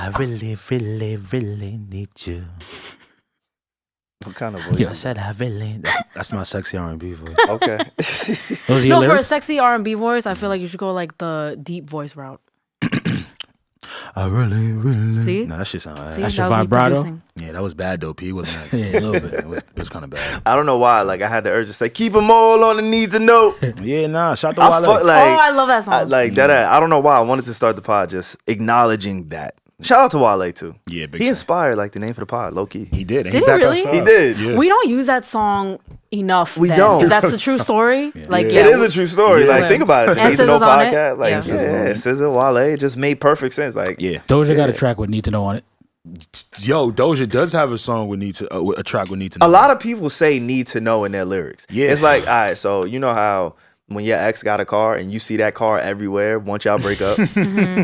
I really, really, really need you. What kind of voice? Yeah, I said I really. That's my sexy R&B voice. Okay. Those are your No, for a lyrics? sexy R&B voice, I feel like you should go like the deep voice route. I really, really. See? No, that shit sound bad. See, That's that your was me vibrato? producing. Yeah, that was bad though. P wasn't that? Yeah, a little bit. It was kind of bad. I don't know why. Like I had the urge to say, keep them all on the need to know. Yeah, nah. Shout out to I Wale. fuck, like, Oh, I love that song. I don't know why I wanted to start the pod just acknowledging that. Shout out to Wale too. Yeah, big He shout. inspired like the name for the pod, low key. He did. Did he really? He did. Yeah. We don't use that song enough. We then. don't. If that's the true story, like It is a true story. Yeah. Like think about it. And Need to Know SZA's on it. podcast. Like Yeah. SZA, Wale, it just made perfect sense. Like Yeah. Doja got a track with Need to Know on it. Yo, Doja does have a song with a track with Need to Know. a lot of people say need to know in their lyrics. Yeah. It's like, all right, so you know how when your ex got a car and you see that car everywhere once y'all break up?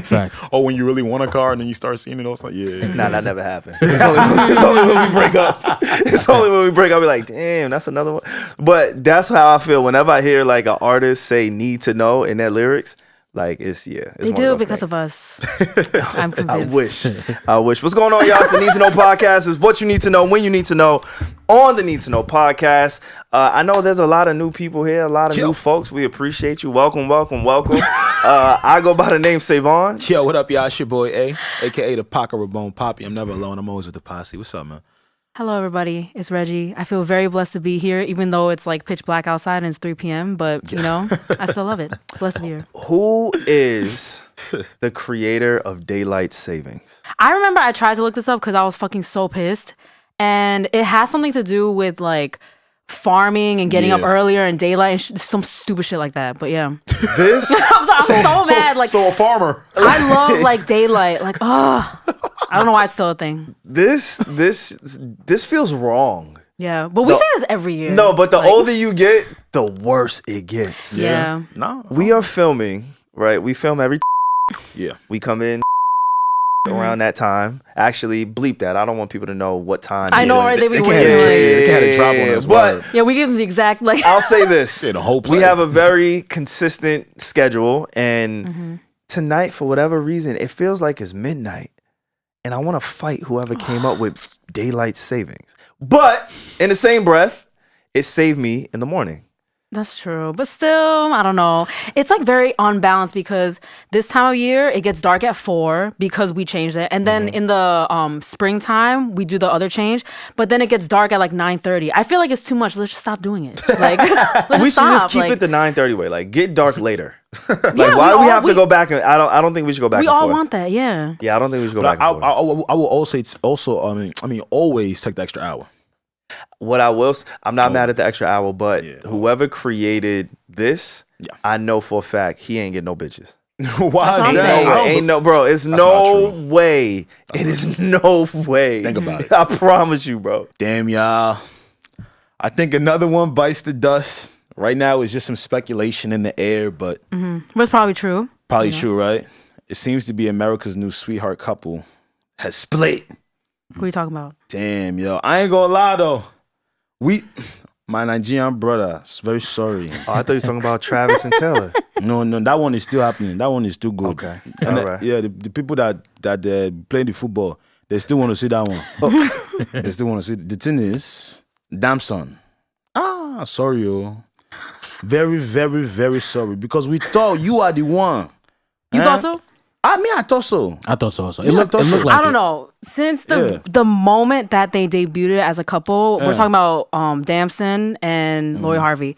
Facts. Oh, when you really want a car and then you start seeing it, also yeah. Nah, that never happened. It's only when we break up. It's only when we break up. Be like, damn, that's another one. But that's how I feel whenever I hear like an artist say "need to know" in their lyrics. Like it's they one of do those because things. of us. I'm convinced. I wish. What's going on, y'all? It's the Need to Know podcast. Is what you need to know when you need to know on the Need to Know podcast. I know there's a lot of new people here, a lot of new folks. We appreciate you. Welcome. I go by the name SaVon. Yo, what up, y'all? It's your boy A, aka the Paca Rabone Poppy. I'm never alone. I'm always with the posse. What's up, man? Hello, everybody. It's Regi. I feel very blessed to be here, even though it's like pitch black outside and it's 3 p.m. But, you know, I still love it. Blessed to be here. Who is the creator of daylight savings? I remember I tried to look this up because I was fucking so pissed. And it has something to do with like farming and getting up earlier and daylight and some stupid shit like that. But yeah. This? I'm so mad. Like, So a farmer. I love like daylight. Like, I don't know why it's still a thing. This feels wrong. Yeah. But we No. say this every year. No, but the Like, older you get, the worse it gets. Yeah. No. We are filming, right? We film every Yeah. we come in around that time. Actually, bleep that. I don't want people to know what time. I it know, is. right? They be They weird. can't- Like, they had a drop on us, But yeah, we give them the exact like. I'll say this. Yeah, the whole We play. have a very consistent schedule, and tonight, for whatever reason, it feels like it's midnight, and I want to fight whoever came up with daylight savings. But in the same breath, it saved me in the morning. That's true. But still, I don't know. It's like very unbalanced because this time of year, it gets dark at 4 because we changed it. And then in the springtime, we do the other change. But then it gets dark at like 9:30. I feel like it's too much. Let's just stop doing it. Like, let's We should stop. just keep Like, it the 9:30 way. Like, get dark later. Like, Yeah, why do we all- have to go back? And I don't think we should go back. we and all forth. want that. Yeah. Yeah, I don't think we should go But back and forth. I will also always take the extra hour. What I will, I'm not mad at the extra hour, but Yeah. whoever created this, Yeah. I know for a fact he ain't get no bitches. Why what I'm is Ain't that? saying. no way. Ain't no, bro. It's That's no not true. way. It is no way. Think about it. I promise you, bro. Damn, y'all. I think another one bites the dust. Right now, it's just some speculation in the air, but But it's probably true. probably true, right? It seems to be America's new sweetheart couple has split. Who are you talking about? Damn, yo. I ain't gonna lie, though. My Nigerian brother, is very sorry. Oh, I thought you were talking about Travis and Taylor. No, that one is still happening. That one is still good. Okay. And All right. yeah, the people that play the football, they still want to see that one. They still want to see. The thing is, Damson. Sorry, yo. Very, very, very sorry. Because we thought you are the one. You Huh? thought so? I thought so. I thought so also. Yeah, It looked I thought so. like I don't it. know. Since Yeah. the moment that they debuted as a couple, Yeah. we're talking about Damson and Lori Harvey.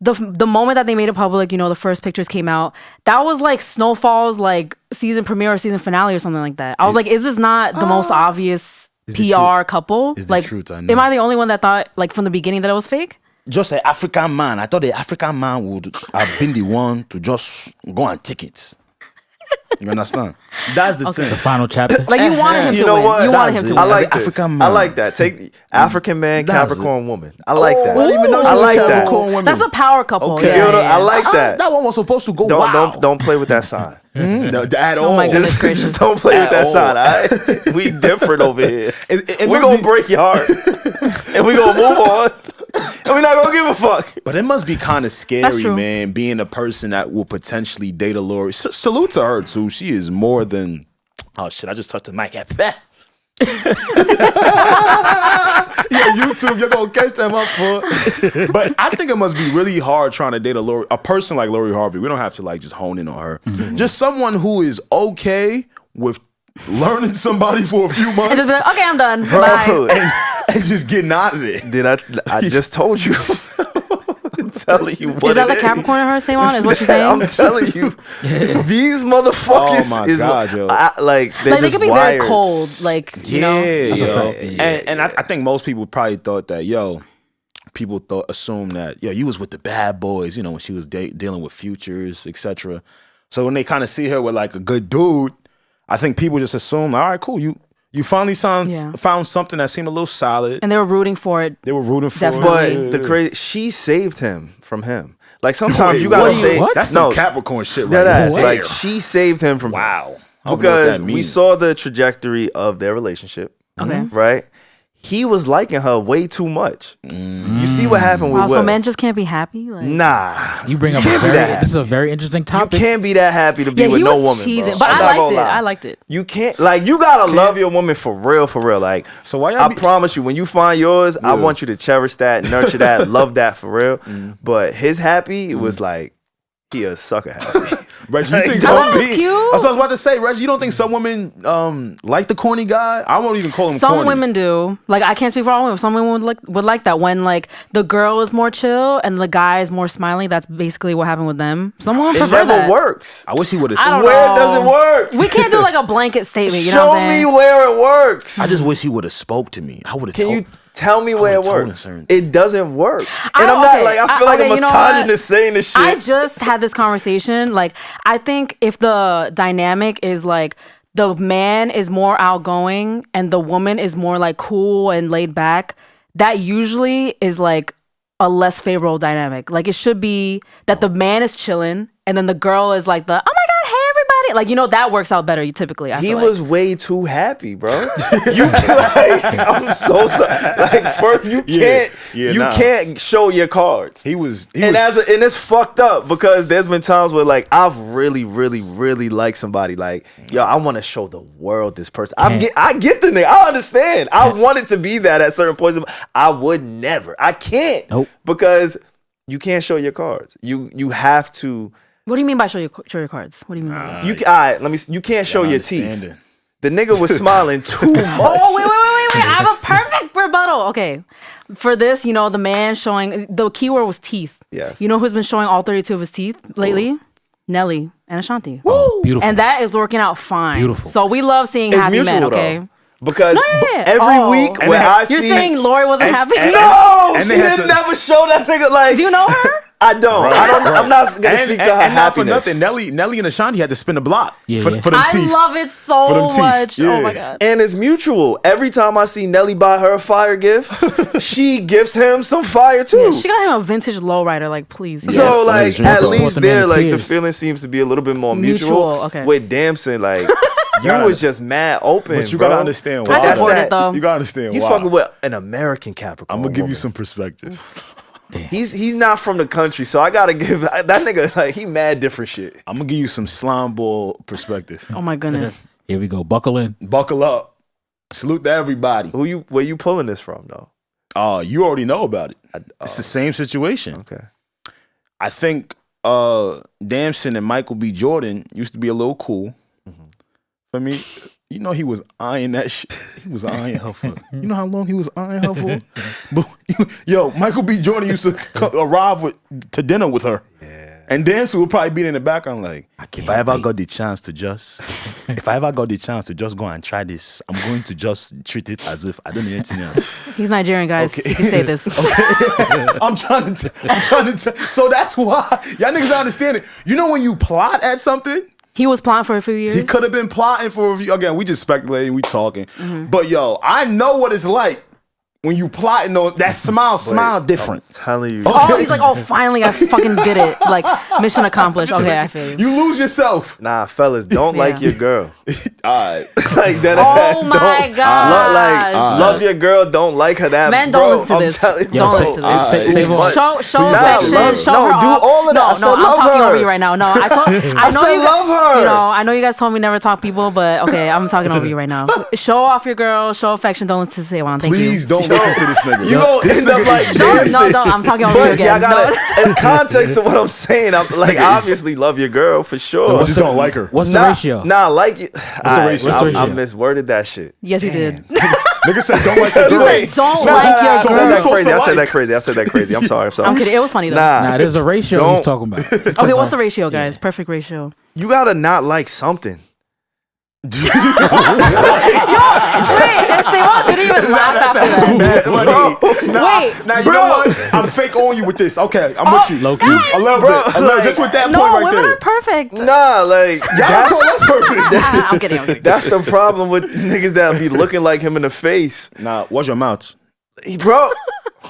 The moment that they made it public, you know, the first pictures came out. That was like Snowfall's like season premiere or season finale or something like that. I was like, is this not the most obvious It's the PR couple? It's the Like, truth, I know. am I the only one that thought like from the beginning that it was fake? Just an African man. I thought the African man would have been the one to just go and take it. You understand? That's the Okay. thing. Final chapter. Like you wanted him You to know win. what? You wanted That's him to it. win. I like As an this. African I man. like that. Take African man, That's Capricorn woman. I like that. I didn't even know I she was a like that. Capricorn woman. That's a power couple. Okay. Yeah, You know, yeah, I yeah. like that. That one was supposed to go Don't play with that sign. At all. Oh my goodness gracious. Just don't play with At that all. sign. All right? We different over here. It We must gonna be- break your heart, and we gonna move on, and we not gonna give a fuck. But it must be kind of That's scary, true. man, being a person that will potentially date a Lori. Salute to her, too. She is more than Oh shit! I just touched the mic. YouTube, you're gonna catch them up for. But I think it must be really hard trying to date a person like Lori Harvey. We don't have to like just hone in on her. Just someone who is okay with learning somebody for a few months. And just be like, okay, I'm done. Bro, Bye. And just getting out of it. Did I just told you. I'm telling you what Is that it the Capricorn in her, SaVon? Is what you're saying? I'm telling you, these motherfuckers Oh my is God, yo. like they're Like, they just could be wired. very cold, like, you know. Yeah, yo. fact. And I think most people probably thought that, people assumed that, you was with the bad boys, when she was dealing with Futures, etc. So when they kind of see her with like a good dude, I think people just assume, all right, cool, you finally found something that seemed a little solid. And they were rooting for it. They were rooting for Definitely. it. But she saved him from him. Like sometimes you gotta Wait, say what? That's some Capricorn shit right that there. like she saved him from Wow. I don't know what because that we means. saw the trajectory of their relationship. Okay. Right? He was liking her way too much. You see what happened with Wow, so Will. men just can't be happy? Like, Nah. You bring up can't be that this is a very interesting You topic. can't be that happy to be yeah, with he no was woman. cheesing. Bro. But I'm I not liked gonna it. lie. I liked it. You can't, like, you gotta love your woman for real, for real. Like, So why y'all I promise you, when you find yours, I want you to cherish that, nurture that, love that for real. But his happy was like, he a sucker happy. Reggie, you think I thought some it was cute. That's what I was about to say, Reggie. You don't think some women like the corny guy? I won't even call him Some corny. women do. Like, I can't speak for all women. Some women would like that when like the girl is more chill and the guy is more smiling. That's basically what happened with them. Some women It prefer never that. works. I wish he would have. I don't Where know. does it work? We can't do like a blanket statement. You know Show what I'm me saying? where it works. I just wish he would have spoke to me. I would have. Can you tell me where it would've told him works? certain It doesn't work. I And I'm don't- not okay, like, I feel like a okay, you know misogynist saying this shit. I just had this conversation. Like, I think if the dynamic is like the man is more outgoing and the woman is more like cool and laid back, that usually is like a less favorable dynamic. Like, it should be that the man is chilling and then the girl is like the, oh my God, hey everybody. Like, that works out better typically. I He feel was like. way too happy, bro. You like, I'm so sorry. Like, first you can't show your cards. He was. And it's fucked up because there's been times where like I've really, really, really liked somebody. Like, yo, I want to show the world this person. I get the nigga. I understand. I want it to be that at certain points. I would never. I can't. Nope. Because you can't show your cards. You have to. What do you mean by show your cards? What do you mean by that? You all right, you can't show your teeth. The nigga was smiling too much. Oh, wait. I have a perfect rebuttal. Okay. For this, the man showing, the keyword was teeth. Yes. You know who's been showing all 32 of his teeth lately? Nelly and Ashanti. Oh, beautiful. And that is working out fine. Beautiful. So we love seeing It's happy mutual men, okay? though. Because yeah. every Oh. week And when I You're see saying Lori wasn't happy? no, and she they had didn't to- never show that nigga like. Do you know her? I don't. I'm not gonna speak to her and not for happiness. nothing. Nelly and Ashanti had to spin the block Yeah, for yeah. them I teeth. love it For them so teeth. much. Yeah. Oh my God. And it's mutual. Every time I see Nelly buy her a fire gift, she gives him some fire too. Yeah, she got him a vintage lowrider, like, please. So Yes. like Ladies and at gentlemen. least Bought the man there, in like the tears. feeling seems to be a little bit more Mutual, mutual. okay. With Damson, like you was just mad open. But you bro. gotta understand I why. support that- it though. You gotta understand You why. fucking with an American Capricorn. I'm gonna give you woman. some perspective. He's not from the country, so I gotta give that nigga like he mad different shit. I'm gonna give you some slime ball perspective. Oh my goodness. Here we go. Buckle in. Buckle up. Salute to everybody. Where you pulling this from though? Oh, you already know about it. It's the same situation. Okay. I think Damson and Michael B. Jordan used to be a little cool. For me, he was eyeing that shit. He was eyeing her for. You know how long he was eyeing her for? But, Michael B. Jordan used to arrive to dinner with her. Yeah. And Damson would probably be in the background like, if I ever got the chance to just go and try this, I'm going to just treat it as if I don't need anything else. He's Nigerian, guys. Okay. He can say this. I'm trying to. So that's why y'all niggas understand it. You know when you plot at something. He was plotting for a few years. He could have been plotting for a few. Again, we just speculating, we talking. But I know what it's like when you plotting those, that smile different. I'm telling you. Oh, he's like, oh, finally, I fucking did it. Like, mission accomplished. Okay, I feel you. You lose yourself. Nah, fellas, don't like your girl. All right. Like that. Oh my God. Love your girl. Don't like her. That Men, bro, don't listen to I'm this. telling you, Don't bro, listen to this. it's too much. Show Nah, affection. Show her do off. all of that. I said No, I'm love talking her. over you right now. No, I know said you love her. You know, I know you guys told me never talk people, but okay, I'm talking over you right now. Show off your girl. Show affection. Don't listen to SaVon. Thank you. Please don't listen to this nigga. You gonna end up like No, I'm talking over you again. As context to what I'm saying, I'm like, obviously love your girl for sure. I just don't like her. What's the ratio? Nah, like it. What's the ratio? I misworded that shit. Yes, you did. Nigga said don't like your You girl. said don't like your so girl. who's I said that crazy. I'm sorry. I'm kidding. It was funny though. Nah, There's a ratio he's talking about. Okay, what's the ratio, guys? Perfect ratio. you gotta not like something. Wait, SaVon didn't even laugh after that. Wait, Now you know what? I'm fake on you with this. Okay, I'm with you. Low key. A little bit. Just with that point no, right women there. are perfect. Nah, like Y'all call us perfect. I'm kidding. that's the problem with niggas that be looking like him in the face, Nah, watch your mouth. bro.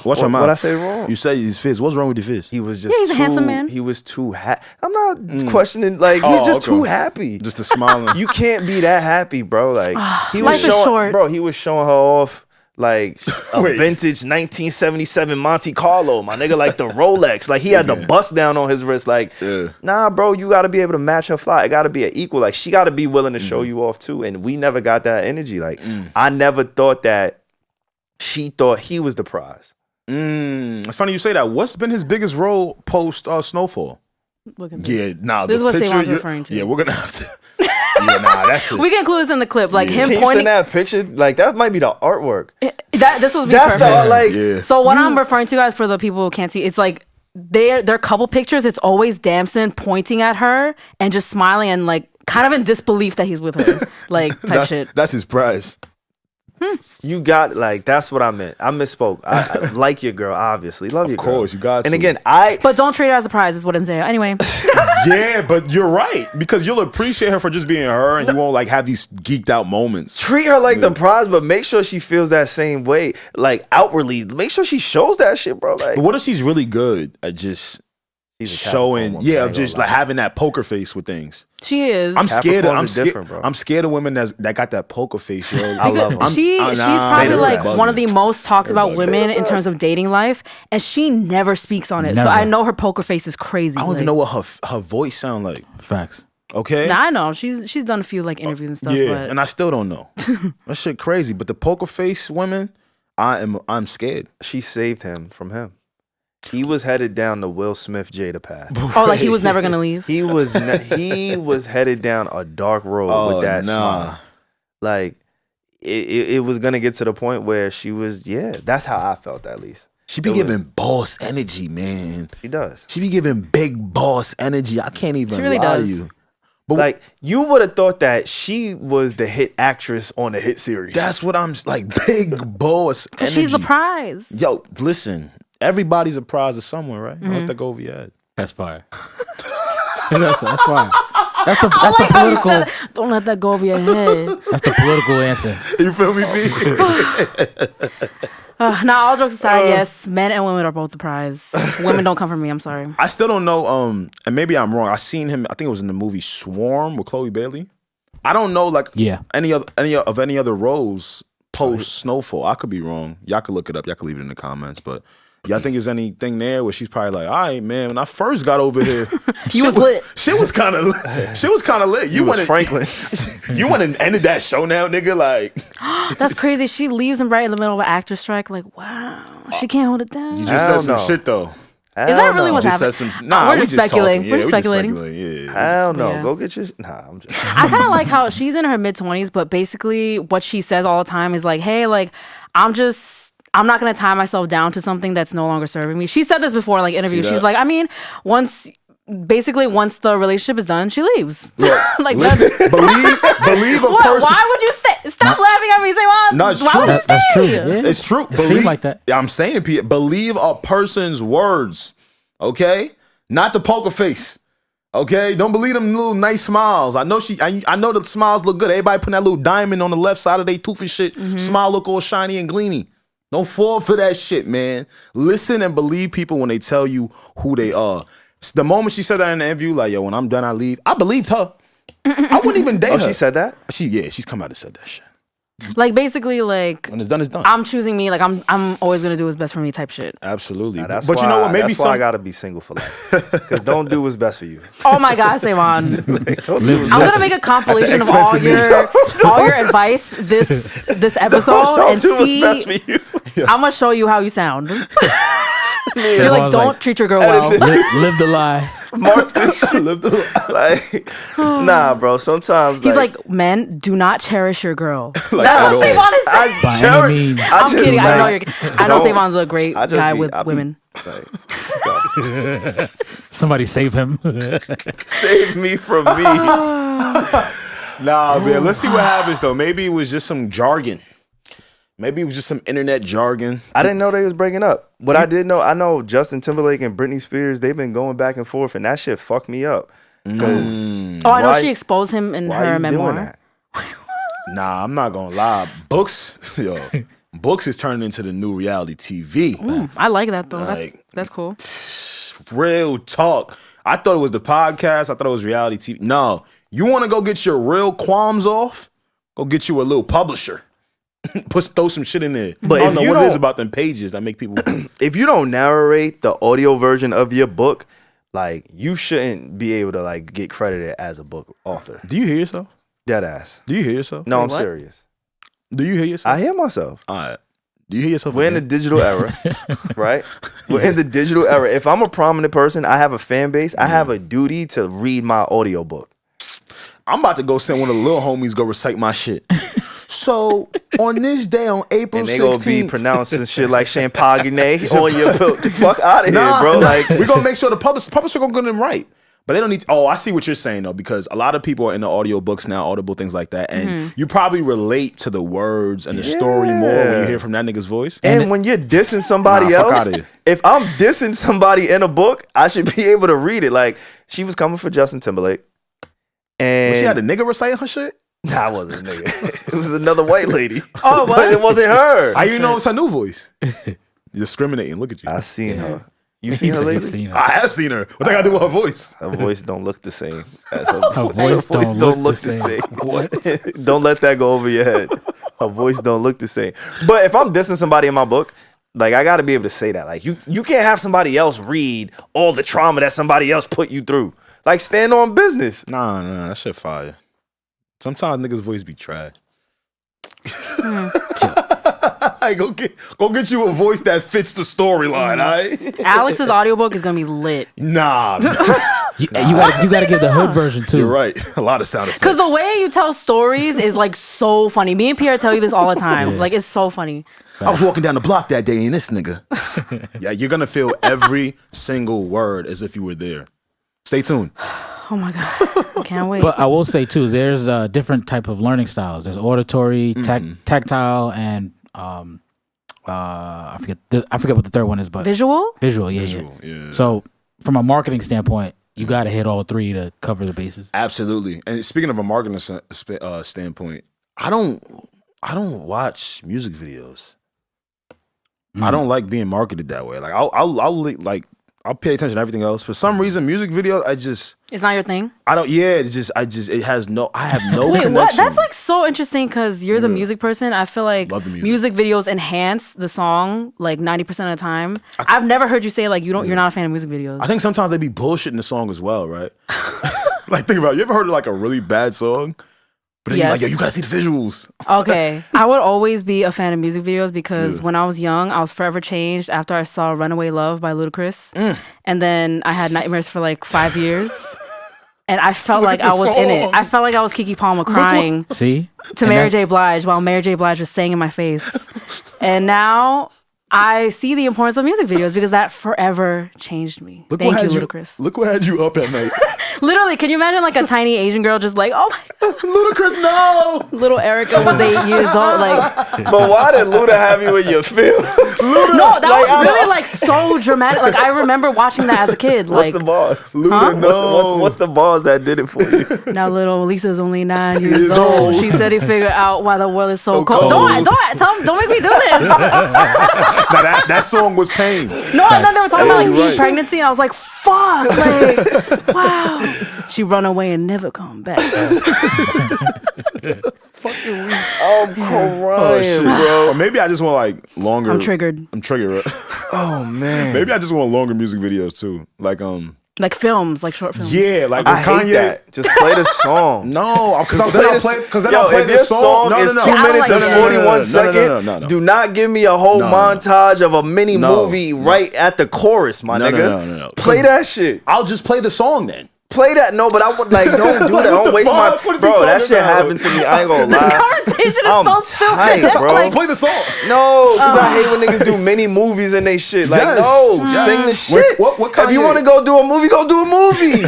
Watch your mouth. What I say wrong? You say his fist. What's wrong with the fist? He was just Yeah, he's a handsome man. He was too happy. I'm not questioning. Like he's just too happy. Just the smiling. You can't be that happy, bro. Like he was Life is showing, short. bro. He was showing her off like a Wait. vintage 1977 Monte Carlo, my nigga, like the Rolex. Like he had the bust down on his wrist. Like, nah, bro, you got to be able to match her fly. It got to be an equal. Like she got to be willing to show you off too. And we never got that energy. Like I never thought that she thought he was the prize. It's funny you say that. What's been his biggest role post Snowfall? Look at this. Yeah, nah. This is the what picture SaVon's referring to. Yeah, we're gonna have to. Yeah, nah, that's it. We can include this in the clip, like him Can you pointing. send that picture? Like that might be the artwork. This was That's perfect. the like. Yeah. So what I'm referring to, guys, for the people who can't see, it's like their couple pictures. It's always Damson pointing at her and just smiling and like kind of in disbelief that he's with her, like type shit. That's his prize. You got like that's what I meant. I misspoke. I like your girl, obviously. Love your girl. Of course, you got And to. again, But don't treat her as a prize, is what I'm saying. Anyway, Yeah, but you're right because you'll appreciate her for just being her, and you won't like have these geeked out moments. treat her like the prize, but make sure she feels that same way. Like outwardly, make sure she shows that shit, bro. Like But what if she's really good at just she's a showing? Capricorn woman, I Yeah, ain't just gonna like lie. having that poker face with things. she is. I'm scared. Capricorns I'm are scared. different, bro. I'm scared of women that got that poker face, yo. I love them. She's probably they like bugging. one of the most talked about bugging. women in terms of dating life, and she never speaks on it. So Never. I know her poker face is crazy. I don't even know what her voice sound like. Facts. Okay. Nah, I know she's done a few like interviews and stuff. Yeah, but and I still don't know. That shit crazy. But the poker face women, I'm scared. She saved him from him. He was headed down the Will Smith Jada path. oh, like he was never gonna leave. He was he was headed down a dark road with that smile. Like it was gonna get to the point where she was. Yeah, that's how I felt at least. She be giving boss energy, man. She does. She be giving big boss energy. I can't even She really lie does. to you. But Like you would have thought that she was the hit actress on the hit series. that's what I'm like. Big boss energy. Cause she's the prize. Yo, listen. Everybody's a prize to someone, right? Don't let that go over your head. That's fire. that's fire. That's the How you political. said that. Don't let that go over your head. That's the political answer. You feel me, B? Nah, all jokes aside, yes, men and women are both the prize. Women don't come from me. I'm sorry. I still don't know. And maybe I'm wrong. I seen him. I think it was in the movie Swarm with Chloe Bailey. I don't know, like any other roles post Snowfall. I could be wrong. Y'all could look it up. Y'all could leave it in the comments. But y'all think there's anything there where she's probably like, all right, man. When I first got over here, You was lit. Shit was kind of lit. You was went Franklin. You went and ended that show now, nigga. Like That's crazy. She leaves him right in the middle of an actor strike. Like, wow, she can't hold it down. you Is just Hell said some no. shit though. that really what's Just happening? said some. Nah, we're we just just speculating. talking. We're Yeah, just speculating. Yeah. Hell no. Yeah. Go get your. Nah, I'm just. I kind of like how she's in her mid-20s, but basically what she says all the time is like, hey, like, I'm not going to tie myself down to something that's no longer serving me. She said this before, like, interviews. She's like, I mean, once the relationship is done, she leaves. Like, that's, believe a what? person. Why would you say? Stop laughing at me. Say, well, No, it's why true. would you That's true. stay? Yeah. It's true. It seemed like that. I'm saying, Pete, believe a person's words, okay? Not the poker face, okay? Don't believe them little nice smiles. I know I know the smiles look good. Everybody putting that little diamond on the left side of their tooth and shit. Smile look all shiny and gleamy. Don't fall for that shit, man. Listen and believe people when they tell you who they are. The moment she said that in the interview, like, yo, when I'm done, I leave. I believed her. I wouldn't even date her. She said that? She's come out and said that shit. Like basically, like when it's done, it's done. I'm choosing me. Like I'm always gonna do what's best for me type shit. Absolutely. But you know what? Maybe that's why I gotta be single for life. Because don't do what's best for you. Oh my God, SaVon. I'm I'm gonna make a compilation of all your advice this episode and see. What's best for you. I'm gonna show you how you sound. You're like, don't treat your girl well. Live the lie. Mark this shit. Like, nah, bro. Sometimes he's like, men, do not cherish your girl. Like, that's what SaVon is saying. By any means. I'm kidding. I know SaVon's a great guy with women. Somebody save him. Save me from me. Nah, man. Let's see what happens though. Maybe it was just some jargon. Maybe it was just some internet jargon. I didn't know they was breaking up. What I did know, I know Justin Timberlake and Britney Spears, they've been going back and forth, and that shit fucked me up. I know she exposed him in her memoir. Doing that? Nah, I'm not gonna lie. Books is turning into the new reality TV. I like that though. Like, that's cool. Real talk. I thought it was the podcast. I thought it was reality TV. No, you want to go get your real qualms off? Go get you a little publisher. Throw some shit in there. But I don't know what it is about them pages that make people. If you don't narrate the audio version of your book, like you shouldn't be able to like get credited as a book author. Do you hear yourself? Dead ass. Do you hear yourself? No, Wait, I'm what? serious. Do you hear yourself? I hear myself. All right. Do you hear yourself? We're in the digital era, right? We're in the digital era. If I'm a prominent person, I have a fan base. I have a duty to read my audiobook. I'm about to go send one of the little homies go recite my shit. So on this day on April 16th, and they gonna be pronouncing shit like champagne on your book. Fuck out of here, bro. Like we're gonna make sure the publisher gonna get them right. But they don't need I see what you're saying though, because a lot of people are into audiobooks now, Audible, things like that. And you probably relate to the words and the story more when you hear from that nigga's voice. And when you're dissing somebody else, if I'm dissing somebody in a book, I should be able to read it. Like she was coming for Justin Timberlake. And she had a nigga reciting her shit? Nah, it wasn't a nigga. It was another white lady. Oh, what? But it wasn't her. How you know it's her new voice? You're discriminating. Look at you. I seen her. You seen her lately? I have seen her. What they gotta do with her voice? Her voice don't look the same as her voice. Her voice don't look the same. What? Don't let that go over your head. Her voice don't look the same. But if I'm dissing somebody in my book, like I gotta be able to say that. Like you can't have somebody else read all the trauma that somebody else put you through. Like stand on business. Nah, that shit fire. Sometimes niggas' voice be trash. Hey, go get you a voice that fits the storyline, all right? Alex's audiobook is gonna be lit. Nah. You gotta give the hood version too. You're right. A lot of sound effects. Because the way you tell stories is like so funny. Me and Pierre tell you this all the time. Like it's so funny. I was walking down the block that day and this nigga. Yeah, you're gonna feel every single word as if you were there. Stay tuned. Oh my God. Can't wait. But I will say too, there's a different type of learning styles. There's auditory, tactile, and I forget what the third one is, but Visual, yeah. So from a marketing standpoint, you got to hit all three to cover the bases. Absolutely. And speaking of a marketing standpoint, I don't watch music videos. I don't like being marketed that way. Like I'll pay attention to everything else. For some reason, music videos, it's not your thing. I have no Wait, connection. what? That's like so interesting because you're the music person. I feel like Love the music. music videos enhance the song like 90% of the time. I've never heard you say like you're not a fan of music videos. I think sometimes they be bullshitting the song as well, right? Like think about it. You ever heard of like a really bad song? But then you're like, yo, you gotta see the visuals. Okay. I would always be a fan of music videos because when I was young, I was forever changed after I saw Runaway Love by Ludacris. And then I had nightmares for like 5 years. And I felt like I was in it. I felt like I was Keke Palmer crying See? to Mary J. Blige while Mary J. Blige was saying in my face. And now I see the importance of music videos because that forever changed me. Thank you, Ludacris. Look what had you up at night. Literally, can you imagine like a tiny Asian girl just like, oh my God. Ludacris, no. Little Erica was 8 years old. Like, But why did Luda have you in your feelings? no, that was really like so dramatic. Like I remember watching that as a kid. What's Like, the bars? Luda, no. What's the bars that did it for you? now little Lisa's only 9 years old. She said he figured out why the world is so cold. Don't make me do this. Now that song was pain. No, and then they were talking about like teen pregnancy, and I was like, fuck, like, wow. She run away and never come back. Fucking weak. I'm crying, bro. Or maybe I just want like longer. I'm triggered. Right? Oh man. Maybe I just want longer music videos too. Like films, like short films. Yeah, like I Kanye. hate that. Just play the song. No, because then I'll play if the your song. song is No. 2 minutes and 41 seconds, No. do not give me a whole montage of a mini movie right at the chorus, my nigga. No. Play that shit. I'll just play the song then. Play that. No, but I would like don't do that. Don't waste my bro. That shit happened to me. I ain't gonna lie. This conversation is so stupid. Tight, bro. Let's play the song. No, because I hate when niggas do mini movies and they shit. Like, sing the shit. What if you want to go do a movie, go do a movie.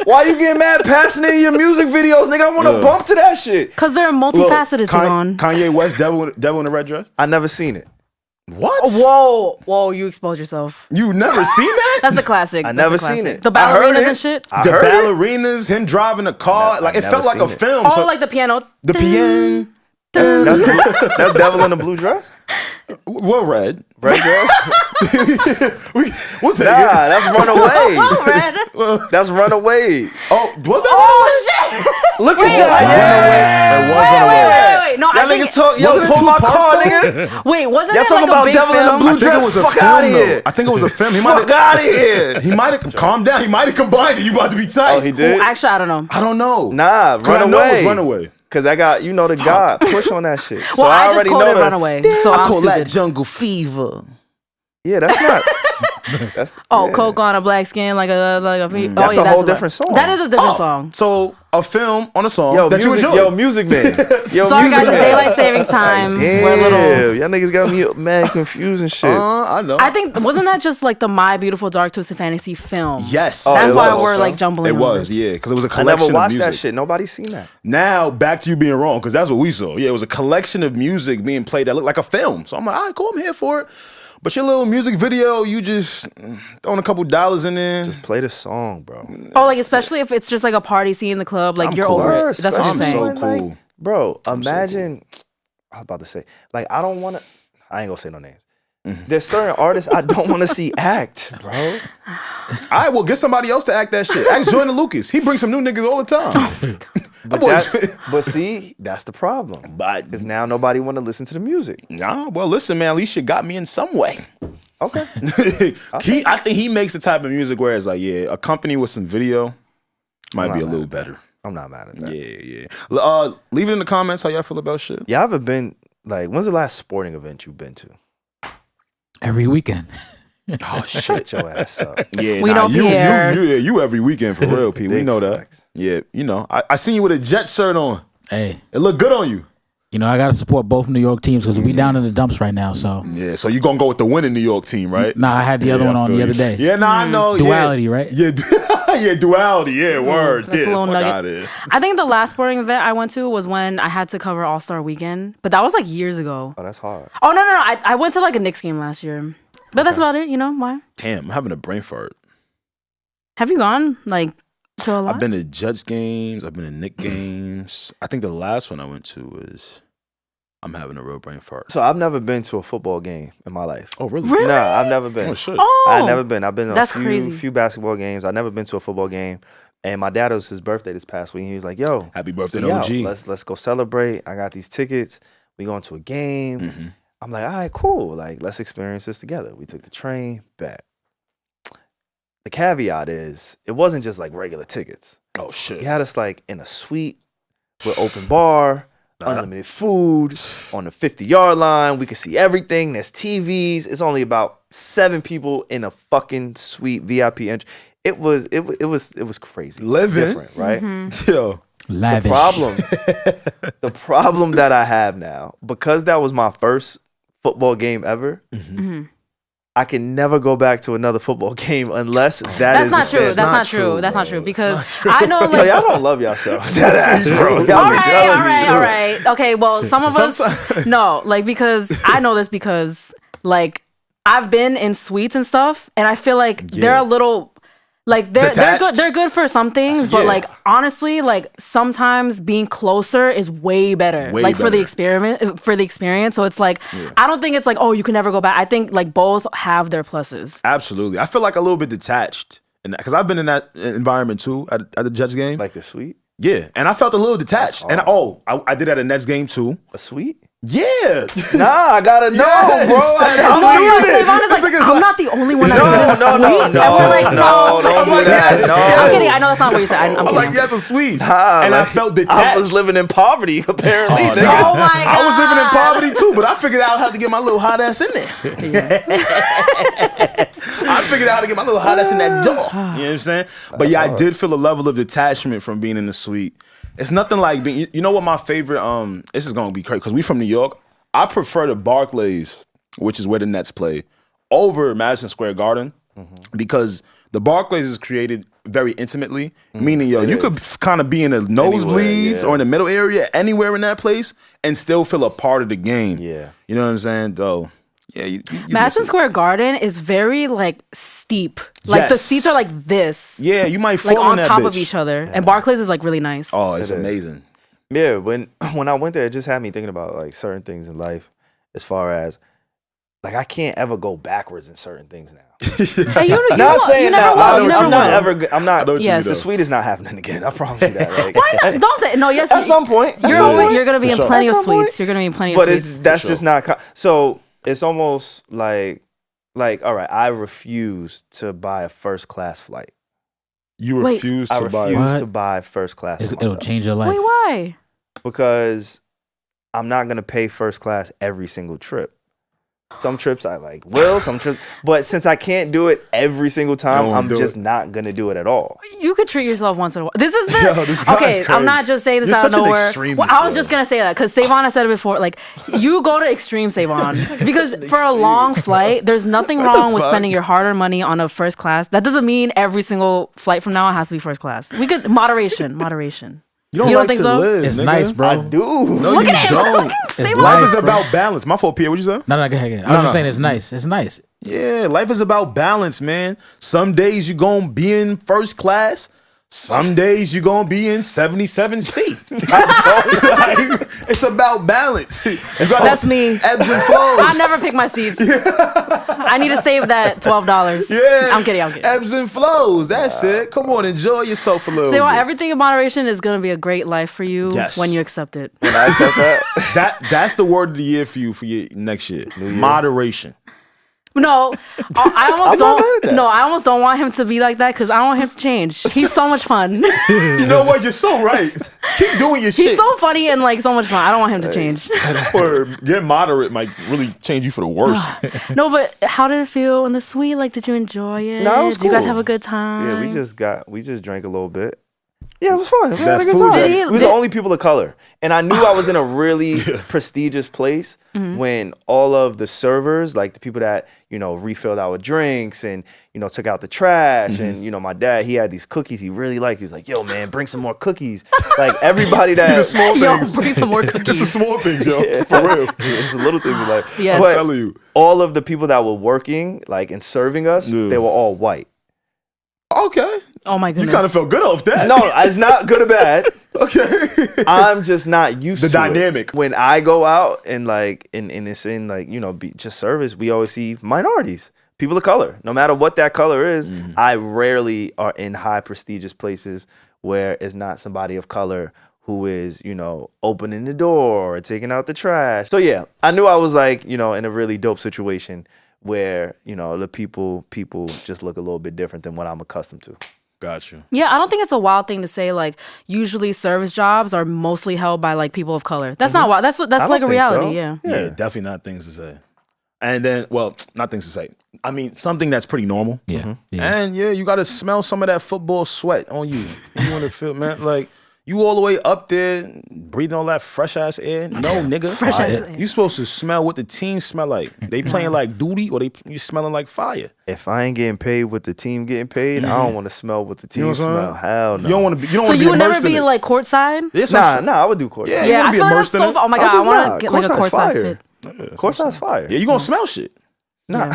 Why you getting mad passionate in your music videos, nigga? I want to bump to that shit. Because they're multifaceted, SaVon. Kanye West, Devil in the Red Dress? I never seen it. What? Whoa, you exposed yourself. You never seen that? That's a classic. I never seen it. The ballerinas and shit? The ballerinas, him driving a car. Like, it felt like a film. Oh, like the piano. The piano. That's Devil in the Blue Dress? Well, red. Red dress? We'll take it. That's Runaway. Well, red. That's Runaway. Oh, was that? Oh, shit. Look at that. Wait. No, Y'all I think niggas talk. Yo, pull my car, nigga. Wait, wasn't Y'all it talking like a about big Devil in the film? Blue Dress? Fuck out of here. I think it was a film. Fuck out of here. He might have calmed down. He might have combined it. You about to be tight. Oh, he did? Actually, I don't know. I don't know. Nah, Runaway. Runaway. Cause I got, the God push on that shit. So Well, I just already called know it Runaway. So I I'm call that stupid. jungle fever. Yeah, that's not. That's Coke on a black skin like a That's a whole different song. That is a different song. So a film on a song Yo, that music, you enjoy. yo, Music Man. Yo, So I got Music the Man. daylight savings time. We're a little. Damn, y'all niggas got me mad confused and shit. I know. I think wasn't that just like the My Beautiful Dark Twisted Fantasy film? Yes. That's it why was. we're like jumbling. It was, numbers. yeah, because it was a I collection never watched of that music. shit. Nobody's seen that. Now back to you being wrong, because that's what we saw. Yeah, it was a collection of music being played that looked like a film. So I'm like, all right, cool, I'm here for it. But your little music video, you just throwing a couple dollars in there. Just play the song, bro. Oh, like especially if it's just like a party scene in the club, like I'm you're cool. over it. That's what you're I'm saying. so Like, cool. bro, imagine. I was about to say, like, I don't want to. I ain't gonna say no names. There's certain artists I don't want to see act, bro. All right, well, get somebody else to act that shit. Ask Jordan Lucas. He brings some new niggas all the time. But see, that's the problem. Because now nobody want to listen to the music. Nah, well, listen, man. At least you got me in some way. Okay. I think he makes the type of music where it's like, yeah, a company with some video might be a little better. I'm not mad at that. Yeah. Leave it in the comments how y'all feel about shit. Y'all ever been, like, when's the last sporting event you've been to? Every weekend. Oh shit. Shut your ass up. Yeah, We know Pierre. you every weekend for real, P. We Big know that. flex. Yeah, I seen you with a Jet shirt on. Hey, It looked good on you. I got to support both New York teams because we down in the dumps right now. So, Yeah, so you gonna go with the winning New York team, right? nah, I had the other one I on feel the you. other day. Yeah, I know. Duality, yeah. right? Yeah, yeah, duality. Yeah, word. That's yeah, a little fuck nugget. outta here. I think the last sporting event I went to was when I had to cover All-Star Weekend, but that was like years ago. Oh, that's hard. Oh no, I went to like a Knicks game last year, but that's about it. Why? Damn, I'm having a brain fart. Have you gone like to a lot? I've been to Jets games. I've been to Knicks games. I think the last one I went to was. I'm having a real brain fart. So I've never been to a football game in my life. Oh really? Really? Nah, I've never been. Oh shit. Oh, I've never been. I've been to That's a crazy. few basketball games. I've never been to a football game. And my dad, it was his birthday this past week. He was like, yo, Happy birthday, yo, OG. let's go celebrate. I got these tickets. We going to a game. Mm-hmm. I'm like, all right, cool. Like, let's experience this together. We took the train back. The caveat is, it wasn't just like regular tickets. Oh shit. He had us like in a suite with open bar, unlimited food, on the 50-yard line. We could see everything. There's TVs. It's only about 7 people in a fucking suite VIP entry. It was crazy. Living. Different, right? Yo. Lavish. The problem that I have now, because that was my first football game ever, I can never go back to another football game unless that's not true. That's not true. That's not true because I know like y'all don't love yourself. That's bro. Y'all all right. Okay, well, some of us no, like because I know this because like I've been in suites and stuff, and I feel like they're a little. Like they're good. They're good for some things, but like honestly, like sometimes being closer is way better. For the experience. So it's like I don't think it's like you can never go back. I think like both have their pluses. Absolutely, I feel like a little bit detached, because I've been in that environment too at the Jets game, like the suite. Yeah, and I felt a little detached, and I did at a Nets game too. A suite. Yeah. Nah, I gotta know, bro. I'm not the only one that's No. we're like, no. Don't do that. No. I'm kidding. I know that's not what you said. I'm like, yes, a suite. Nah, and I felt detached. I was living in poverty, apparently. Oh my God. I was living in poverty too, but I figured out how to get my little hot ass in there. I figured out how to get my little hot ass in that door. You know what I'm saying? But yeah, I did feel a level of detachment from being in the suite. It's nothing like being, you know what my favorite, this is going to be crazy because we from New York. I prefer the Barclays, which is where the Nets play, over Madison Square Garden because the Barclays is created very intimately, meaning, you could kind of be in the nosebleeds or in the middle area, anywhere in that place, and still feel a part of the game. Yeah. You know what I'm saying? Though. Yeah, you Madison Square Garden is very like steep. Like the seats are like this. Yeah, you might fall like on that top bitch. of each other. And Barclays is like really nice. Oh, it's amazing. Yeah, when I went there, it just had me thinking about like certain things in life, as far as like I can't ever go backwards in certain things now. Hey, you not saying that. I'm not. Yes, the suite is not happening again. I promise you that. Like, why not? Don't say no. Yes, at some point. You're gonna be in plenty of suites. You're gonna be in plenty of suites. But that's just not. So it's almost like all right. I refuse to buy a first class flight. You refuse to buy first class. It'll change your life. Wait, why? Because I'm not gonna pay first class every single trip. Some trips I like will, some trips, but since I can't do it every single time, I'm just not gonna do it at all. You could treat yourself once in a while. This is the okay. I'm not just saying this out of nowhere. Well, I was just gonna say that because SaVon has said it before. Like you go to extreme, SaVon, because for a long flight, there's nothing wrong with spending your hard-earned money on a first class. That doesn't mean every single flight from now on has to be first class. We could moderation. You don't think so? Live, it's nice, bro. I do. No, you don't. Life is about balance. My fault, Pierre. What you say? No, go ahead. I was just saying it's nice. It's nice. Yeah, life is about balance, man. Some days you're going to be in first class. Some days you're going to be in 77C. It's about balance. That's me. Ebbs and flows. I never pick my seats. I need to save that $12. Yeah. I'm kidding. Ebbs and flows. That's it. Come on, enjoy yourself a little bit. Everything in moderation is going to be a great life for you when you accept it. When I accept that? That's the word of the year for you for your next year. Moderation. No, I almost don't want him to be like that because I don't want him to change. He's so much fun. You know what? You're so right. Keep doing your shit. He's so funny and like so much fun. I don't want him to change. Or get moderate might really change you for the worse. No, but how did it feel in the suite? Like, did you enjoy it? No, it was cool. Did you guys have a good time? Yeah, we just drank a little bit. Yeah, it was fun. We had a good time. We were the only people of color. And I knew I was in a really prestigious place when all of the servers, like the people that, refilled our drinks and, took out the trash. And, my dad, he had these cookies he really liked. He was like, yo, man, bring some more cookies. Like everybody that... the small things. Bring some more cookies. It's the small things, yo. Yeah, for real. It's the little things in life. Yes. But I'm telling you. all of the people that were working, like, and serving us, they were all white. Okay. Oh my goodness. You kind of felt good off that. No, it's not good or bad. Okay. I'm just not used to the dynamic. When I go out and like, and it's in like, just service, we always see minorities, people of color. No matter what that color is, I rarely are in high prestigious places where it's not somebody of color who is, opening the door or taking out the trash. So yeah, I knew I was like, in a really dope situation where, the people just look a little bit different than what I'm accustomed to. Got you. Yeah, I don't think it's a wild thing to say. Like, usually service jobs are mostly held by like people of color. That's not wild. That's like a reality. So. Yeah, definitely not things to say. And then, well, not things to say. I mean, something that's pretty normal. Yeah. And you got to smell some of that football sweat on you. You want to feel, man, like You all the way up there breathing all that fresh ass air? No, nigga. Fresh ass air. You supposed to smell what the team smell like. They playing like duty, or you smelling like fire. If I ain't getting paid what the team getting paid, I don't want to smell what the team know what I'm saying? smell. Hell no. You don't want to be. You don't So want to you be would never immersed in be it. like courtside? Yes, I'm Nah, I would do courtside. Yeah, you Yeah, wanna I be feel like that's immersed in so. it. Oh my I'll god, do I want that. to get like a Courtside's courtside fire. fit. Courtside's fire. Yeah, you gonna smell shit. Nah.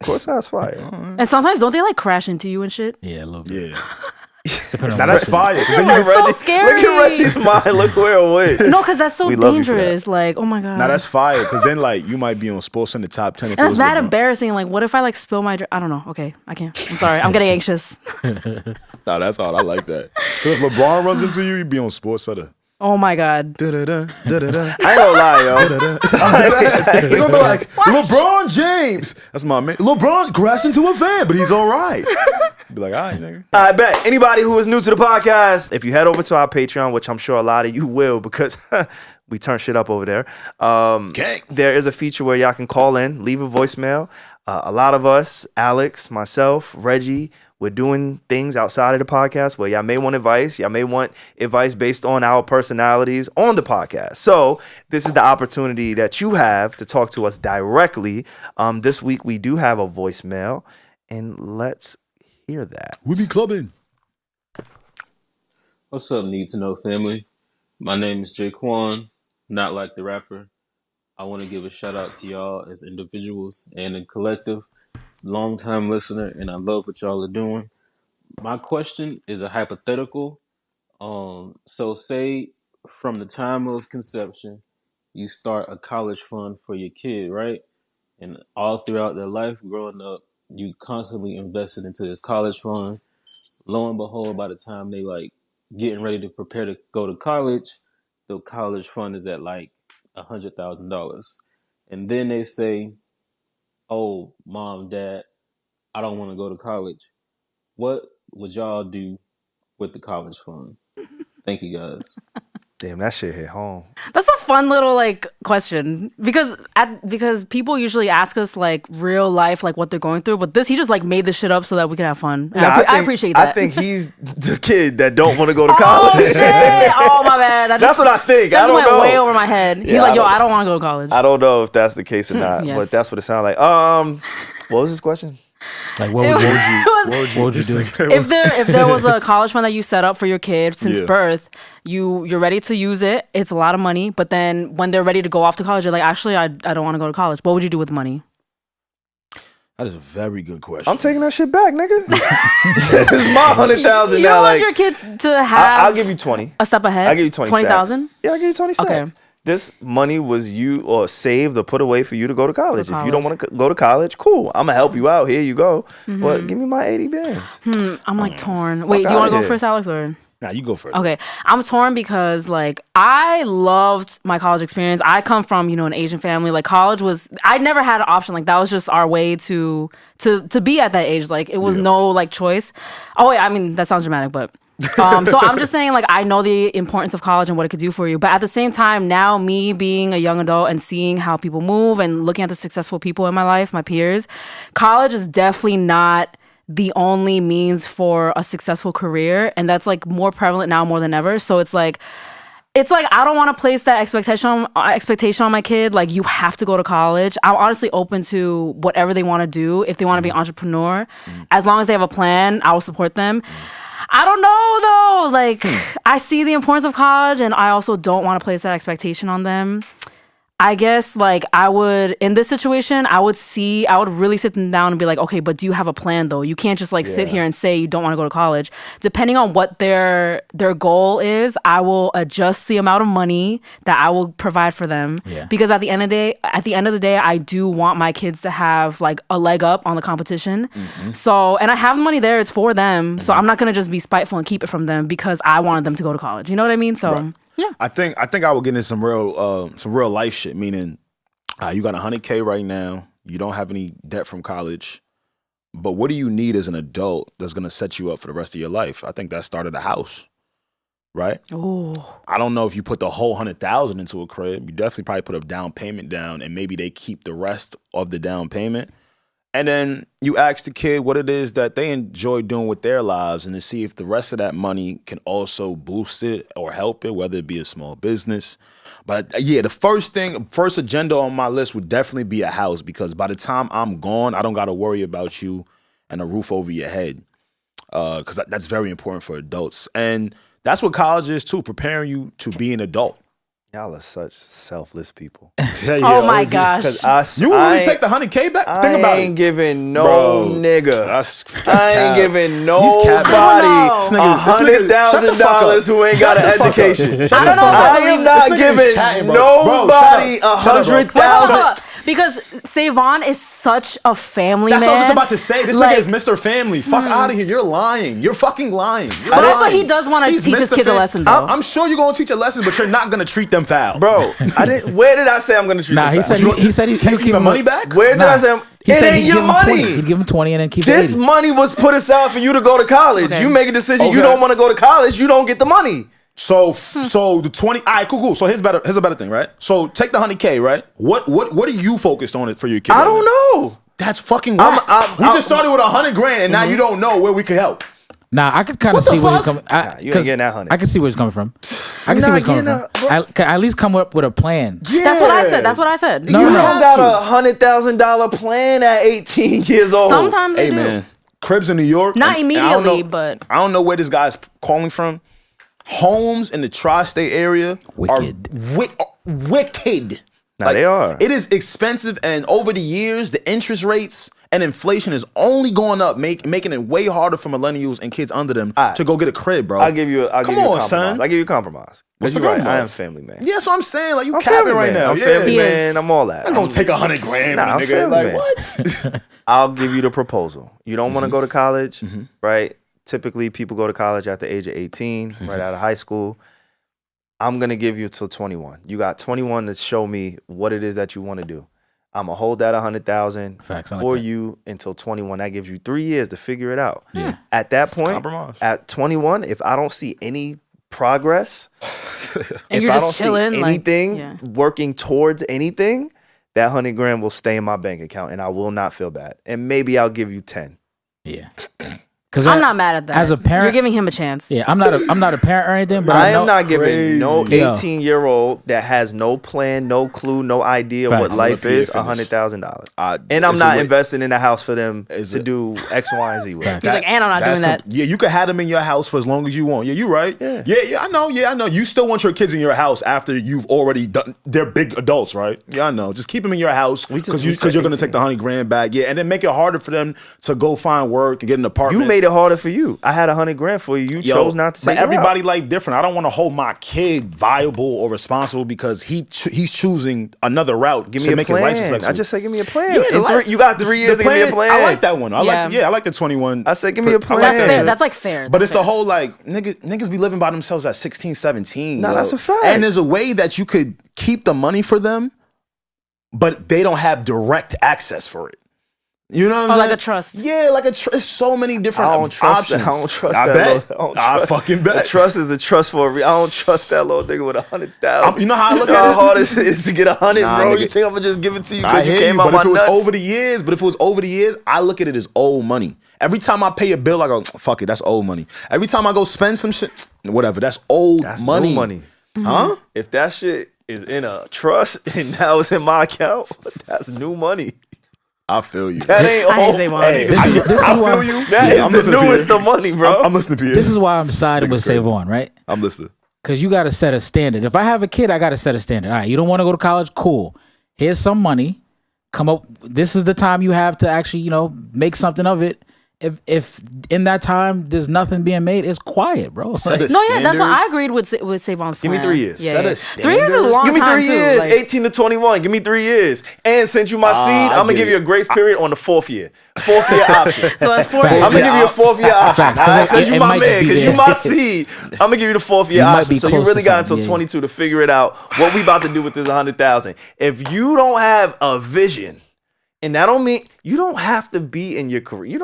Courtside's fire. And sometimes don't they like crash into you and shit? Yeah, a little bit. Yeah. Depending on Now what that's it is. fire. 'Cause then That's you- so Reggie, scary. Look at Reggie's mind. Look where it went. No, because that's so We love you for that. dangerous. Like, oh my god. Now that's fire, because then like you might be on Sports in the top 10. If and it that's was mad LeBron. embarrassing. Like, what if I like spill my drink? I don't know. Okay, I can't. I'm sorry. I'm getting anxious. Nah, that's hard. I like that. 'Cause if LeBron runs into you, you'd be on Sports Center. Oh my god. Da-da-da, da-da-da. I ain't gonna lie, yo. He's gonna be like, LeBron James. That's my man. LeBron crashed into a van, but he's all right. Be like, all right, nigga. I bet anybody who is new to the podcast, if you head over to our Patreon, which I'm sure a lot of you will because we turn shit up over there, Gang. there is a feature where y'all can call in, leave a voicemail. A lot of us, Alex, myself, Reggie, we're doing things outside of the podcast where y'all may want advice. Y'all may want advice based on our personalities on the podcast. So this is the opportunity that you have to talk to us directly. This week we do have a voicemail, and let's hear that. We be clubbing. What's up, Need to Know family? My name is Jaquan, not like the rapper. I want to give a shout out to y'all as individuals and in collective. Long-time listener, and I love what y'all are doing. My question is a hypothetical. So say from the time of conception, you start a college fund for your kid, right? And all throughout their life growing up, you constantly invested into this college fund. Lo and behold, by the time they like getting ready to prepare to go to college, the college fund is at like $100,000. And then they say, oh, mom, dad, I don't want to go to college. What would y'all do with the college fund? Thank you, guys. Damn, that shit hit home. That's a fun little like question because people usually ask us like real life like what they're going through, but he just like made this shit up so that we can have fun. And I appreciate that. I think he's the kid that don't want to go to Oh college. shit! Oh my bad. That's what I think. That I don't went know. way over my head. He's Yeah, like, I don't want to go to college. I don't know if that's the case or not, yes. but that's what it sounded like. What was his question? Like, what would you do? If there was a college fund that you set up for your kid since Yeah. birth, you're ready to use it. It's a lot of money, but then when they're ready to go off to college, you're like, actually, I don't want to go to college. What would you do with the money? That is a very good question. I'm taking that shit back, nigga. It's my 100,000 You now. don't Like, want your kid to have I'll give you 20. a step ahead. I'll give you 20 20,000. Yeah, I'll give you 20 stacks. Okay. This money was you or saved or put away for you to go to college. If you don't college. want to go to college, cool. I'm gonna help you out. Here you go. Mm-hmm. But give me my 80 bands. I'm like torn. Wait, do you outta want to go here. first, Alex, or? Nah, you go first. Okay, I'm torn because like I loved my college experience. I come from an Asian family. Like college was, I never had an option. Like that was just our way to be at that age. Like it was no like choice. Oh wait, I mean that sounds dramatic, but so I'm just saying like I know the importance of college and what it could do for you. But at the same time, now me being a young adult and seeing how people move and looking at the successful people in my life, my peers, college is definitely not the only means for a successful career, and that's like more prevalent now more than ever. So it's like I don't want to place that expectation on my kid. Like you have to go to college. I'm honestly open to whatever they want to do. If they want to be an entrepreneur, as long as they have a plan, I will support them. I don't know though. Like I see the importance of college, and I also don't want to place that expectation on them. I guess like I would, in this situation, I would really sit them down and be like, okay, but do you have a plan though? You can't just like sit here and say you don't want to go to college. Depending on what their goal is, I will adjust the amount of money that I will provide for them. Yeah. Because at the end of the day, I do want my kids to have like a leg up on the competition. So, and I have the money there, it's for them. So I'm not gonna just be spiteful and keep it from them because I wanted them to go to college. You know what I mean? So yeah. I think I would get into some real life shit. Meaning, you got $100K right now. You don't have any debt from college, but what do you need as an adult that's gonna set you up for the rest of your life? I think that started a house, right? Ooh. I don't know if you put the whole 100,000 into a crib. You definitely probably put a down payment down, and maybe they keep the rest of the down payment. And then you ask the kid what it is that they enjoy doing with their lives and to see if the rest of that money can also boost it or help it, whether it be a small business. But yeah, the first agenda on my list would definitely be a house, because by the time I'm gone, I don't got to worry about you and a roof over your head, because that's very important for adults. And that's what college is too, preparing you to be an adult. Y'all are such selfless people. Oh my gosh. You would really take the 100K back? Think about it. I ain't giving no nigga. That's I ain't giving He's nobody $100,000 who ain't got an education. I don't know. I am not giving nobody $100,000. Because SaVon is such a family man. That's what I was man. about to say. This nigga is Mr. Family. Fuck out of here. You're lying. You're fucking lying. But also, he does want to teach his kids a lesson, though. I'm sure you're going to teach a lesson, but you're not going to treat them foul. Bro, where did I say I'm going to treat them foul? He said he'd take the money back? Where did I say it ain't your money. He'd give him 20 and then keep this 80. money was put aside for you to go to college. Okay. You make a decision you don't want to go to college, you don't get the money. So the 20. All right, cool. So here's a better thing, right? So take the 100K, right? What are you focused on it for your kid? I don't know. That's fucking whack. We just started with $100,000, and now you don't know where we could help. Nah, I could kind of see where he's coming. You ain't getting that 100. I can see where he's coming from. I can see where he's coming from. I can at least come up with a plan. Yeah. That's what I said. No, you don't got a $100,000 plan at 18 years old. Sometimes they do. Man, cribs in New York. Not immediately, but I don't know where this guy's calling from. Homes in the tri-state area are wicked. Nah, they are. It is expensive, and over the years, the interest rates and inflation is only going up, making it way harder for millennials and kids under them to go get a crib, bro. I'll give you a compromise. Son. I'll give you a compromise. What's the you're right. compromise? I am family man. Yeah, that's what I'm saying. Like, you capping right now. I'm family man. I'm all that. I'm gonna take $100,000. Nah, nigga. Like, what? I'll give you the proposal. You don't want to go to college, right? Typically, people go to college at the age of 18, right out of high school. I'm going to give you till 21. You got 21 to show me what it is that you want to do. I'm going to hold that $100,000 for you until 21. That gives you 3 years to figure it out. Yeah. At that point, at 21, if I don't see any progress, and if I don't see anything working towards anything, that $100,000 will stay in my bank account and I will not feel bad. And maybe I'll give you 10. Yeah. I'm not mad at that. As a parent, you're giving him a chance. Yeah, I'm not a parent or anything, but I am not giving no 18-year-old that has no plan, no clue, no idea what life is $100,000. And I'm not investing in a house for them to do X, Y, and Z with. He's like, and I'm not doing that. Yeah, you could have them in your house for as long as you want. Yeah, you right. Yeah, I know. Yeah, I know. You still want your kids in your house after you've already done. They're big adults, right? Yeah, I know. Just keep them in your house because you're gonna take the $100,000 back. Yeah, and then make it harder for them to go find work and get an apartment. You made it harder for you. I had $100,000 for you. You chose not to take it. But everybody like different. I don't want to hold my kid viable or responsible because he's choosing another route. Give me a plan. I just say give me a plan. Yeah, you got 3 years to give me a plan. I like that one. I like the 21. I said give me a plan. That's fair. That's like fair. But it's the whole like niggas be living by themselves at 16, 17. No, that's a fact. And there's a way that you could keep the money for them, but they don't have direct access for it. You know what I'm saying? Like a trust. Yeah, like a trust. So many different options. I don't trust that. I fucking bet. The trust is the trust for a reason. I don't trust that little nigga with 100,000. You know how I look at it? How hard it is to get 100, bro? Nigga. You think I'm gonna just give it to you because you came out my nuts? But if it was over the years, I look at it as old money. Every time I pay a bill, I go, fuck it, that's old money. Every time I go spend some shit, whatever, that's old money. New money. Huh? If that shit is in a trust and now it's in my account, that's new money. I feel you. That ain't old. I feel you. That is the newest of money, bro. I'm listening to you. This is why I'm siding with SaVon, right? I'm listening. Because you got to set a standard. If I have a kid, I got to set a standard. All right, you don't want to go to college? Cool. Here's some money. Come up. This is the time you have to actually, make something of it. If in that time there's nothing being made, it's quiet, bro. That's what I agreed with SaVon's plan. Give me 3 years. Yeah. 3 years is a long time. Give me 3 years. 18 to 21. Give me 3 years. And since you my seed, I'm gonna give you a grace period on the 4th year. 4th year option. So that's 4 years. I'm gonna give you a 4th year option. Because you my man. Because you my seed. I'm gonna give you the 4th year option. So you really got until 22 to figure it out. What we about to do with this 100,000? If you don't have a vision, and that don't mean you don't have to be in your career.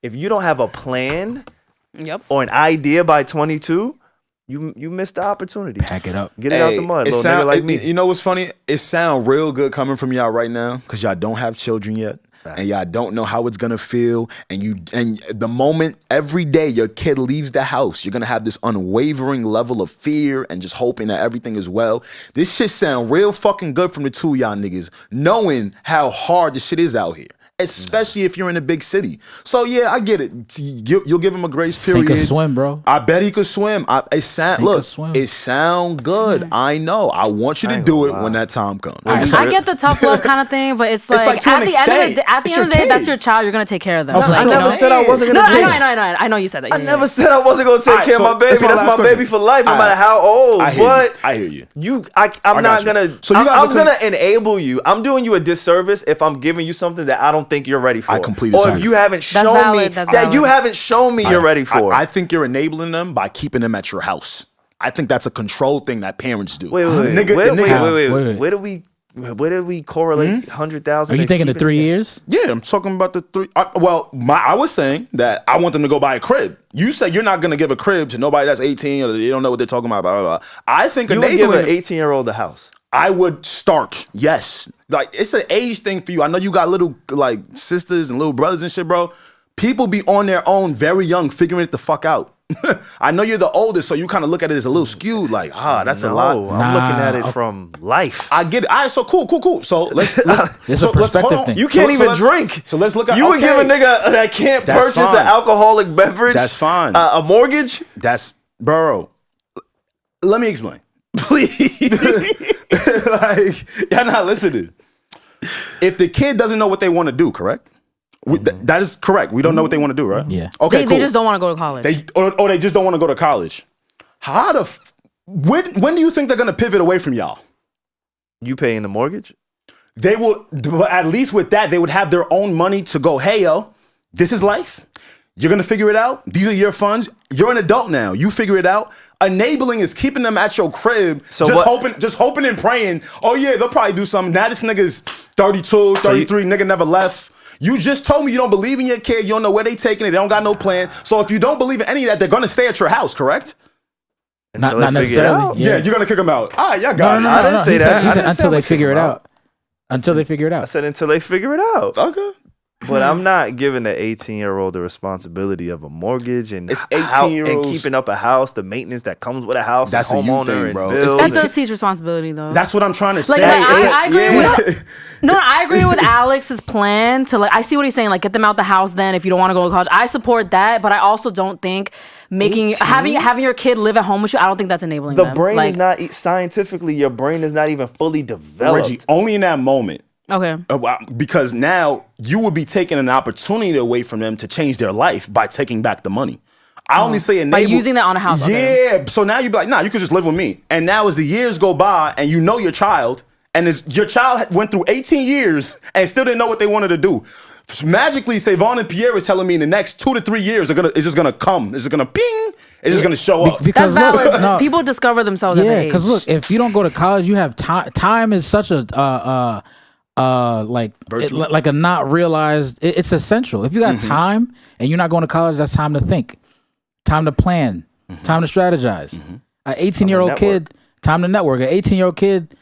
If you don't have a plan or an idea by 22, you missed the opportunity. Pack it up. Get it out the mud, little nigga like me. You know what's funny? It sounds real good coming from y'all right now because y'all don't have children yet. and y'all don't know how it's gonna feel, and the moment every day your kid leaves the house, you're gonna have this unwavering level of fear and just hoping that everything is well. This shit sound real fucking good from the two of y'all niggas, knowing how hard this shit is out here. Especially if you're in a big city. So yeah, I get it. You'll give him a grace period. Sink or swim, bro. I bet he could swim. It sound good. I know. I want you to do it when that time comes. I get the tough love kind of thing, but it's like at the end of the day, that's your child. You're gonna take care of them. I never said I wasn't gonna take. I know you said that. I never said I wasn't gonna take care of my baby. That's my baby for life, no matter how old. But I hear you. I'm not gonna. I'm gonna enable you. I'm doing you a disservice if I'm giving you something that I don't think you're ready for. I completely or if you haven't shown me that you haven't shown me you're ready for. I think you're enabling them by keeping them at your house. I think that's a control thing that parents do. Wait. Where did we correlate 100,000? Are you thinking the 3 years? Yeah, I'm talking about the 3. I was saying that I want them to go buy a crib. You say you're not going to give a crib to nobody that's 18 or they don't know what they're talking about. Blah, blah, blah. I think you would give an 18-year-old a house. I would start, yes. Like, it's an age thing for you. I know you got little, like, sisters and little brothers and shit, bro. People be on their own very young, figuring it the fuck out. I know you're the oldest, so you kind of look at it as a little skewed, like, that's a lot. I'm looking at it from life. I get it. All right, so cool. So let's it's a perspective thing. You can't even drink. So let's look at you would give a nigga that can't purchase an alcoholic beverage. That's fine. A mortgage. That's bro. Let me explain, please. Like, y'all not listening. If the kid doesn't know what they want to do, correct? That is correct. We don't know what they want to do, right? Yeah. Okay. They just don't want to go to college. They just don't want to go to college. When do you think they're gonna pivot away from y'all? You paying the mortgage? They will. At least with that, they would have their own money to go. Hey, yo, this is life. You're gonna figure it out. These are your funds. You're an adult now. You figure it out. Enabling is keeping them at your crib, just hoping and praying. Oh yeah, they'll probably do something. Now this nigga's 32, 33, nigga never left. You just told me you don't believe in your kid. You don't know where they taking it. They don't got no plan. So if you don't believe in any of that, they're gonna stay at your house, correct? Until they figure it out. Yeah, you're gonna kick them out. All right, y'all got it. I didn't say that. He said until they figure it out. Until they figure it out. I said until they figure it out. Okay. But I'm not giving the 18-year-old the responsibility of a mortgage and it's 18-year-olds and keeping up a house, the maintenance that comes with a house, that's and homeowner, thing, and bro. bills. That does teach responsibility, though. That's what I'm trying to say. I agree with. I agree with Alex's plan to I see what he's saying. Like, get them out the house. Then, if you don't want to go to college, I support that. But I also don't think having your kid live at home with you. I don't think that's enabling. The brain is not scientifically. Your brain is not even fully developed. Regi, only in that moment. Okay. Because now you would be taking an opportunity away from them to change their life by taking back the money. I only say enable. By using that on a house. Yeah. Okay. So now you'd be like, nah, you could just live with me. And now as the years go by and you know your child, and your child went through 18 years and still didn't know what they wanted to do. Magically, SaVon and Pierre is telling me in the next 2 to 3 years, it's just gonna come. It's just gonna ping. It's just gonna show up. That's valid. No. People discover themselves. Yeah, because look, if you don't go to college, you have time. Time is such a like a not realized. It's essential. If you got time and you're not going to college, that's time to think, time to plan, time to strategize. An 18-year-old kid, time to network. An 18-year-old kid,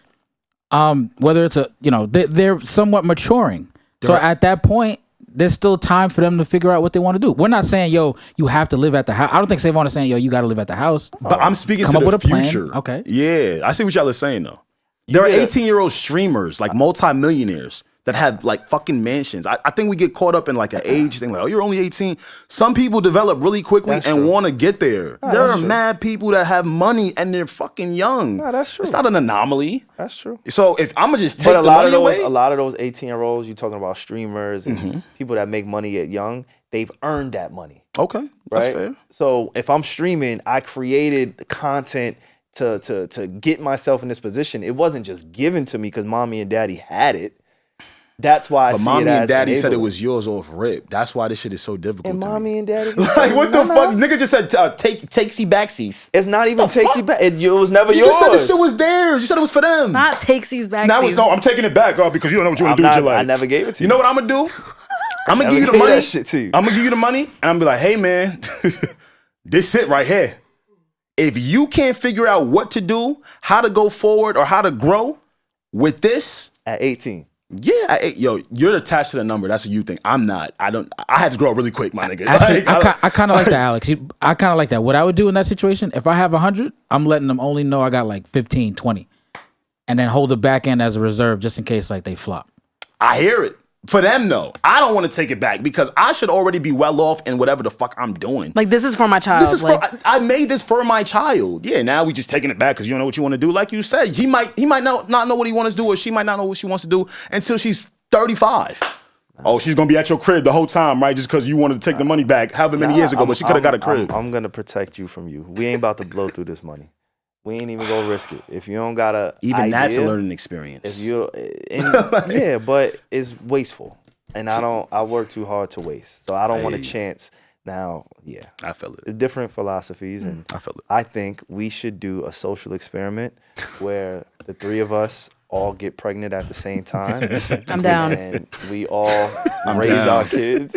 whether it's they're somewhat maturing. So at that point, there's still time for them to figure out what they want to do. We're not saying, yo, you have to live at the house. I don't think SaVon is saying, yo, you got to live at the house. But I'm speaking to the future. Okay. Yeah, I see what y'all are saying though. There are 18-year-old streamers, like multi-millionaires, that have like fucking mansions. I think we get caught up in like an age thing, like, oh, you're only 18. Some people develop really quickly and want to get there. There are mad people that have money and they're fucking young. No, that's true. It's not an anomaly. That's true. So if I'm gonna just take the money away, a lot of those 18-year-olds, you're talking about streamers and people that make money at young, they've earned that money. Okay, that's fair. So if I'm streaming, I created content to get myself in this position. It wasn't just given to me because mommy and daddy had it. That's why I see mommy it as and daddy enabling. said it was yours off rip. That's why this shit is so difficult. And to mommy me. and daddy, like what the fuck? Nigga just said takesy backsies. It's not even takesy back. It was never you yours. You just said the shit was theirs. You said it was for them. Not takesies backsies. Now it's no. I'm taking it back, because you don't know what you want to do with your life. I never gave it to you. You know what I'm gonna do? I'm gonna give you the money. That shit to you. I'm gonna give you the money, and I'm gonna be like, hey man, this it right here. If you can't figure out what to do, how to go forward, or how to grow with this at 18. Yeah, yo, you're attached to the number. That's a you thing. I'm not. I had to grow up really quick, my nigga. Actually, I kind of like that, Alex. I kind of like that. What I would do in that situation, if I have 100, I'm letting them only know I got like 15, 20. And then hold the back end as a reserve just in case like they flop. I hear it. For them, though, I don't want to take it back because I should already be well off in whatever the fuck I'm doing. Like, this is for my child. This is I made this for my child. Yeah, now we just taking it back because you don't know what you want to do. Like you said, he might not know what he wants to do, or she might not know what she wants to do until she's 35. Oh, she's gonna be at your crib the whole time, right? Just because you wanted to take the money back however many years ago, but she could have got a crib. I'm gonna protect you from you. We ain't about to blow through this money. We ain't even gonna risk it. If you don't got a even idea, that's a learning experience. If you yeah, but it's wasteful. And I work too hard to waste. So I don't want a chance. Now, yeah. I feel it. Different philosophies. And I feel it. I think we should do a social experiment where the three of us all get pregnant at the same time. I'm down. And we all raise our kids.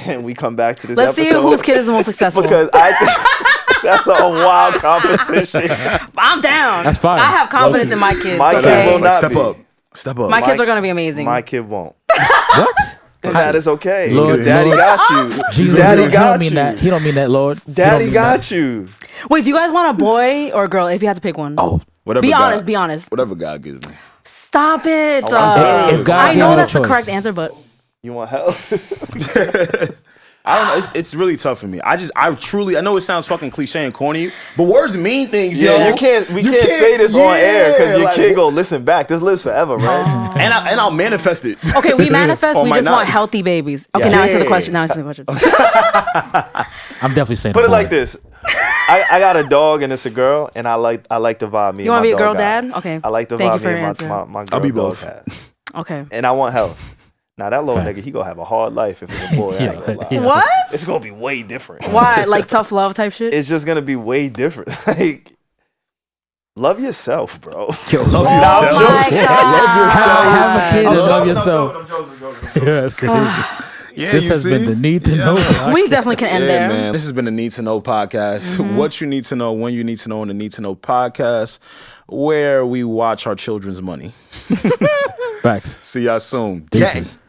And we come back to this Let's episode. see whose kid is the most successful. Because that's a wild competition. I'm down. That's fine. I have confidence in my kids. My kid will not Step be. up. Step up. My kids are going to be amazing. My kid won't. What? And that is okay. Lord, Because Daddy got you. Jesus, Daddy got he you. don't mean that. He don't mean that, Lord. Daddy got you. Wait, do you guys want a boy or a girl if you had to pick one? Oh, Whatever Be God- honest, be honest. Whatever God gives me. Stop it. I'm if God I gave know you the that's the choice. correct answer, but You want help? I don't know. It's really tough for me. I know it sounds fucking cliche and corny, but words mean things, yo. Yeah, we can't say this on air because your kid go listen back. This lives forever, right? And I'll manifest it. okay, we manifest. Or we might just not. want healthy babies. Okay, Yeah. now answer the Yeah. question. Now answer the question. I'm definitely saying. Put a it boy. like this. I got a dog and it's a girl, and I like the vibe me You and want my to be a girl dog got. dad? Okay. I like the Thank vibe you for me your and answer. my girl I'll be dog both. had. Okay. And I want health. Now that little Facts. nigga, he gonna have a hard life if it's a boy. I ain't gonna lie. Yeah. What? It's gonna be way different. Why? Like tough love type shit? It's just gonna be way different. Like, love yourself, bro. Yo, love oh yourself. my God. Have a kid and love yourself. yourself. Yeah, that's crazy. Yeah, This you has been see? the Need to Know. We definitely can end Yeah, there. man. This has been the Need to Know podcast. What you need to know, when you need to know, on the Need to Know podcast, where we watch our children's money. Facts. See y'all soon. Deuces.